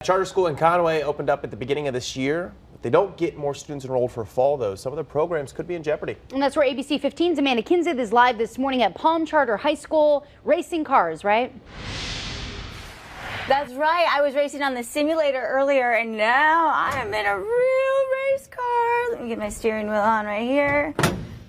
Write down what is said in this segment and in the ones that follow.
Charter school in Conway opened up at the beginning of this year. If they don't get more students enrolled for fall, though, some of their programs could be in jeopardy. And that's where ABC 15's Amanda Kinseth is live this morning at Palm Charter High School, racing cars, right? That's right. I was racing on the simulator earlier, and now I am in a real race car. Let me get my steering wheel on right here.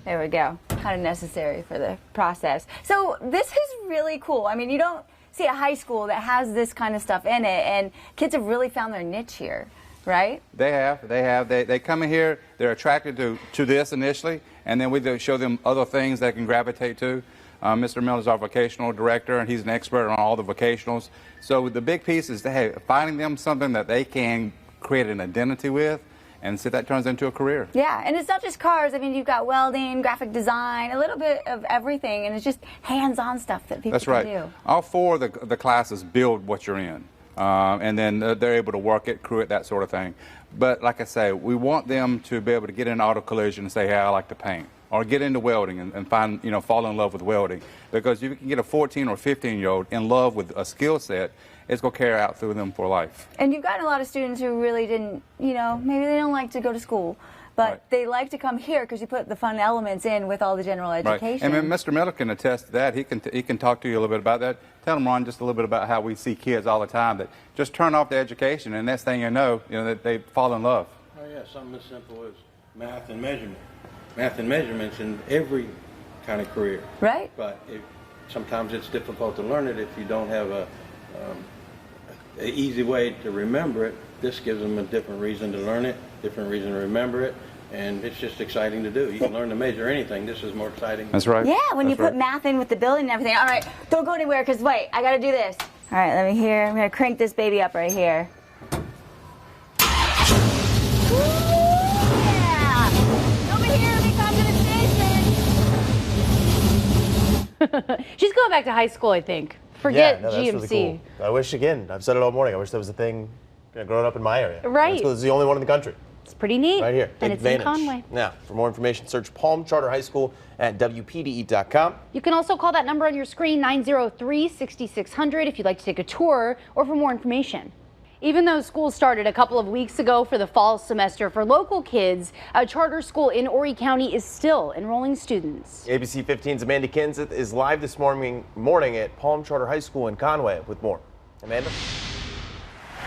There we go. Kind of necessary for the process. So this is really cool. I mean, you don't see a high school that has this kind of stuff in it, and kids have really found their niche here, right? They have. They come in here, they're attracted to this initially, and then we show them other things they can gravitate to. Mr. Miller is our vocational director, and he's an expert on all the vocationals. So the big piece is finding them something that they can create an identity with, and see if that turns into a career. Yeah, and it's not just cars. I mean, you've got welding, graphic design, a little bit of everything, and it's just hands-on stuff that people can do. All four of the classes build what you're in, and then they're able to work it, crew it, that sort of thing. But like I say, we want them to be able to get in auto collision and say, hey, I like to paint. Or get into welding and find, fall in love with welding. Because you can get a 14 or 15-year-old in love with a skill set, it's going to carry out through them for life. And you've gotten a lot of students who really didn't, maybe they don't like to go to school, but they like to come here because you put the fun elements in with all the general education. Right. And Mr. Miller can attest to that. He can talk to you a little bit about that. Tell him, Ron, just a little bit about how we see kids all the time that just turn off the education, and next thing you know, that they fall in love. Oh yeah, something as simple as math and measurement. Math and measurements in every kind of career. Right. But sometimes it's difficult to learn it if you don't have an easy way to remember it. This gives them a different reason to learn it, different reason to remember it, and it's just exciting to do. You can learn to measure anything. This is more exciting. That's right. Yeah, when you put math in with the building and everything. All right, don't go anywhere because wait, I got to do this. All right, let me hear. I'm going to crank this baby up right here. She's going back to high school, I think. Forget that's GMC. really cool. I wish, again, I've said it all morning, I wish there was a thing growing up in my area. Right. This is the only one in the country. It's pretty neat. Right here. And Take it's in advantage. Conway. Now, for more information, search Palm Charter High School at WPDE.com. You can also call that number on your screen, 903-6600, if you'd like to take a tour or for more information. Even though school started a couple of weeks ago for the fall semester, for local kids, a charter school in Horry County is still enrolling students. ABC 15's Amanda Kinseth is live this morning at Palm Charter High School in Conway with more. Amanda?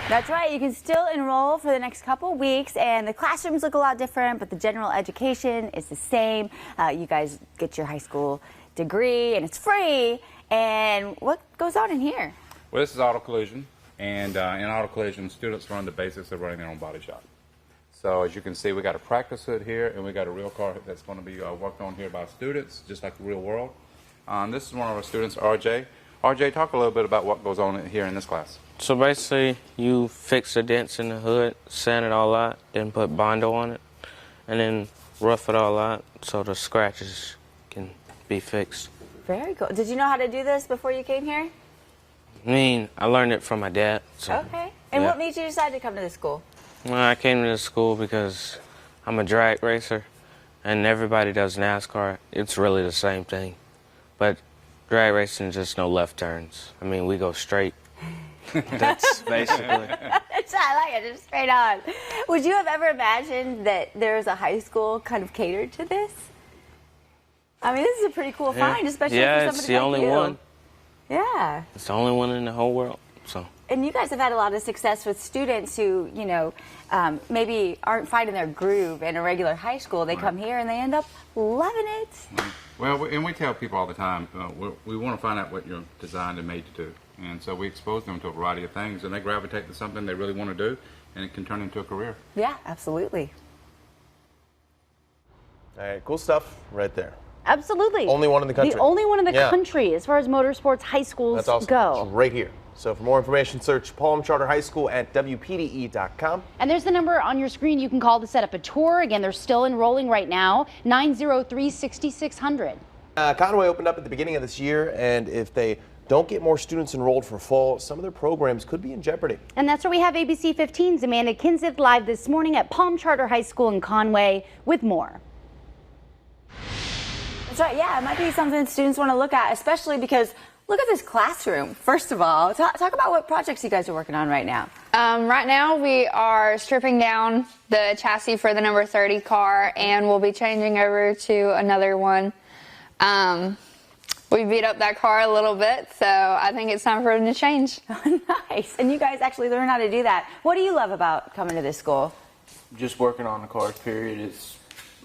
That's right. You can still enroll for the next couple weeks, and the classrooms look a lot different, but the general education is the same. You guys get your high school degree, and it's free. And what goes on in here? Well, this is auto collision. And in auto collision, students learn the basics of running their own body shop. So as you can see, we got a practice hood here, and we got a real car that's going to be worked on here by students, just like the real world. This is one of our students, RJ. RJ, talk a little bit about what goes on here in this class. So basically, you fix the dents in the hood, sand it all out, then put Bondo on it, and then rough it all out so the scratches can be fixed. Very cool. Did you know how to do this before you came here? I learned it from my dad. So, okay. And what made you decide to come to this school? Well, I came to this school because I'm a drag racer, and everybody does NASCAR. It's really the same thing. But drag racing is just no left turns. We go straight. That's basically. I like it, just straight on. Would you have ever imagined that there's a high school kind of catered to this? This is a pretty cool find, especially for somebody like you. Yeah, it's the only one. Yeah. It's the only one in the whole world. So. And you guys have had a lot of success with students who, maybe aren't finding their groove in a regular high school. They come here and they end up loving it. Well, and we tell people all the time, we want to find out what you're designed and made to do. And so we expose them to a variety of things, and they gravitate to something they really want to do, and it can turn into a career. Yeah, absolutely. All right, cool stuff right there. Absolutely. Only one in the country. The only one in the country as far as motorsports high schools That's awesome. go. It's right here. So for more information, search Palm Charter High School at WPDE.com. And there's the number on your screen you can call to set up a tour. Again, they're still enrolling right now, 903-6600. Conway opened up at the beginning of this year, and if they don't get more students enrolled for fall, some of their programs could be in jeopardy. And that's where we have ABC 15's Amanda Kinseth live this morning at Palm Charter High School in Conway with more. That's right, yeah, it might be something students want to look at, especially because Look at this classroom. First of all, talk about what projects you guys are working on right now. Right now we are stripping down the chassis for the number 30 car, and we'll be changing over to another one. We beat up that car a little bit, so I think it's time for it to change. Nice. And you guys actually learn how to do that. What do you love about coming to this school? Just working on the cars, period. It's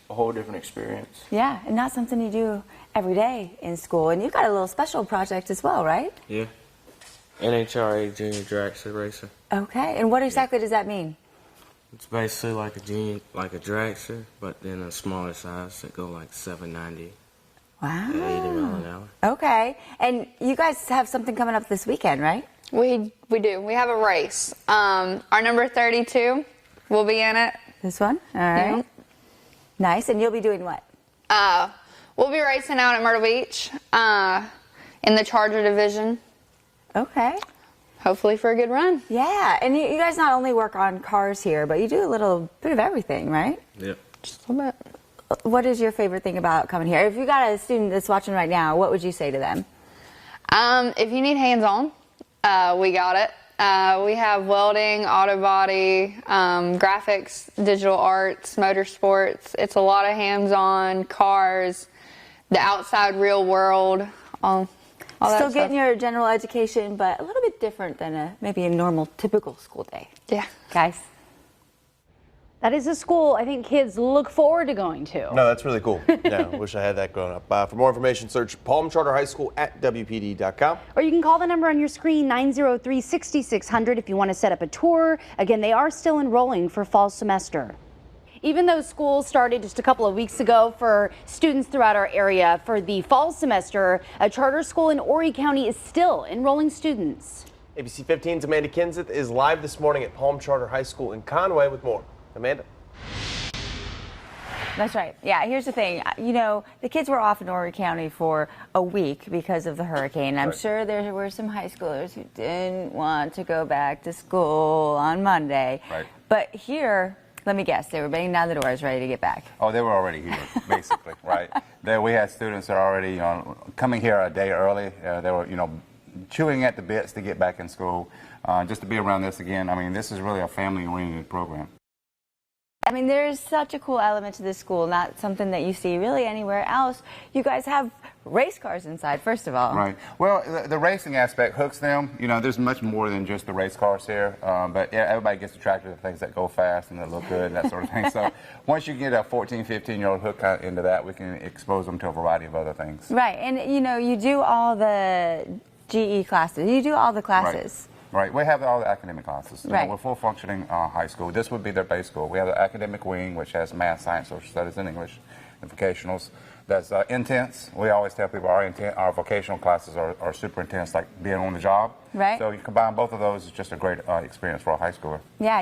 a whole different experience. Yeah, and not something you do every day in school. And you've got a little special project as well, right? Yeah. NHRA Junior Dragster Racer. Okay. And what exactly does that mean? It's basically like a dragster, but in a smaller size that go like 790 Wow. at 80 miles an hour. Okay. And you guys have something coming up this weekend, right? We do. We have a race. Our number 32 will be in it. This one? All right. Yeah. Nice. And you'll be doing what? We'll be racing out at Myrtle Beach in the Charger division. Okay. Hopefully for a good run. Yeah. And you guys not only work on cars here, but you do a little bit of everything, right? Yep. Just a little bit. What is your favorite thing about coming here? If you got a student that's watching right now, what would you say to them? If you need hands-on, we got it. We have welding, auto body, graphics, digital arts, motorsports. It's a lot of hands-on, cars, the outside real world, all that Still stuff. getting your general education, but a little bit different than maybe a normal, typical school day. Yeah. Guys? That is a school I think kids look forward to going to. No, that's really cool. Yeah, wish I had that growing up. For more information, search Palm Charter High School at WPDE.com. Or you can call the number on your screen, 903-6600, if you want to set up a tour. Again, they are still enrolling for fall semester. Even though school started just a couple of weeks ago for students throughout our area for the fall semester, a charter school in Horry County is still enrolling students. ABC 15's Amanda Kinseth is live this morning at Palm Charter High School in Conway with more. Amanda. That's right. Yeah, here's the thing. You know, the kids were off in Horry County for a week because of the hurricane. I'm sure there were some high schoolers who didn't want to go back to school on Monday. Right. But here, let me guess, they were banging down the doors ready to get back. Oh, they were already here, basically, right? There we had students that are already coming here a day early. They were, chewing at the bits to get back in school, just to be around this again. I mean, this is really a family-oriented program. I mean, there is such a cool element to this school, not something that you see really anywhere else. You guys have race cars inside, first of all. Right. Well, the racing aspect hooks them. There's much more than just the race cars here. But yeah, everybody gets attracted to things that go fast and that look good and that sort of thing. So once you get a 14, 15-year-old hook into that, we can expose them to a variety of other things. Right. And, you do all the GE classes. You do all the classes. Right, we have all the academic classes. Right. We're full functioning high school. This would be their base school. We have the academic wing, which has math, science, social studies, and English, and vocationals. That's intense. We always tell people our vocational classes are super intense, like being on the job. Right. So you combine both of those, it's just a great experience for a high schooler. Yeah,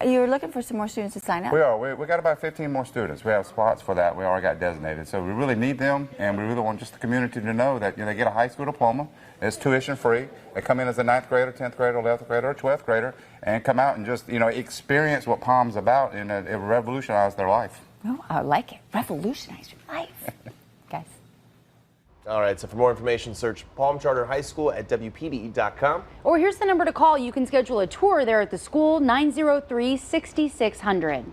you're looking for some more students to sign up. We are. We got about 15 more students. We have spots for that. We already got designated. So we really need them, and we really want just the community to know that they get a high school diploma. It's tuition free. They come in as a 9th grader, 10th grader, 11th grader, or 12th grader, and come out and just experience what Palm's about, and it revolutionized their life. Oh, I like it. Revolutionize your life. Guys. All right, so for more information, search Palm Charter High School at WPDE.com. Or here's the number to call. You can schedule a tour there at the school, 903-6600.